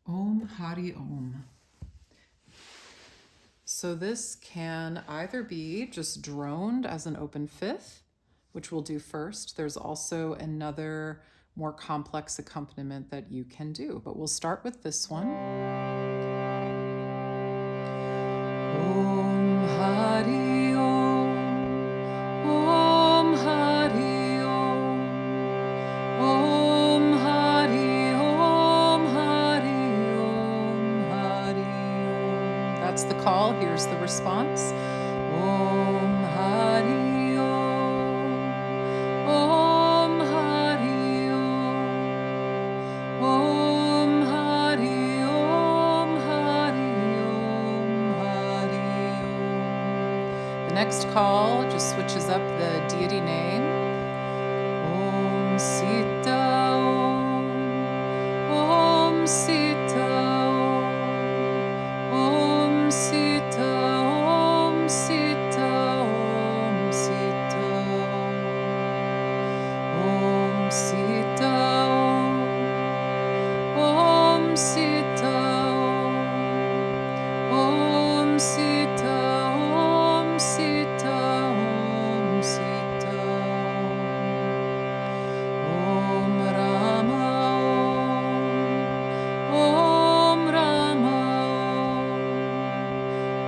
Om Hari Om. So this can either be just droned as an open fifth, which we'll do first. There's also another more complex accompaniment that you can do, but we'll start with this one. Om Hari Om. Om Hari Om. Om Hari Om. Hari Om. Hari Om. That's the call. Here's the response. Om Hari Om. Om Hari Om. Om Hari Om. Hari Om. Hari Om. The next call just switches up the deity name. Om Sita Om. Om Sita Om. Om Sita Om Sita Om Sita Om Sita Om Sita Om Sita Om Sita Om Sita Om Rama Om Rama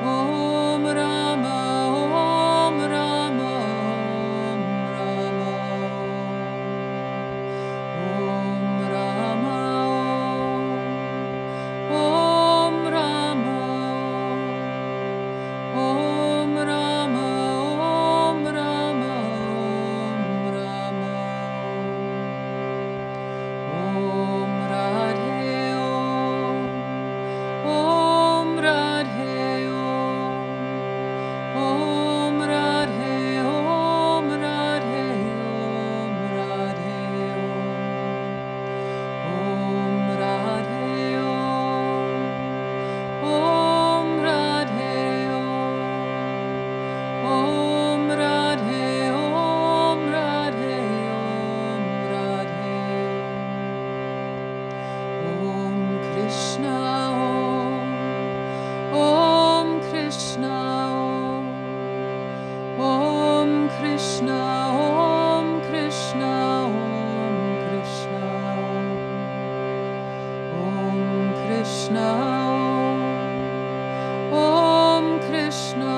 Om Rama Om Rama Om Rama Om Rama Om Rama Om Rama Om Radhe Om Radhe Om Radhe Om Radhe Om Radhe Om Radhe Om Radhe Om Radhe Om Krishna Om Krishna Om Krishna Om Krishna Om Krishna Om Krishna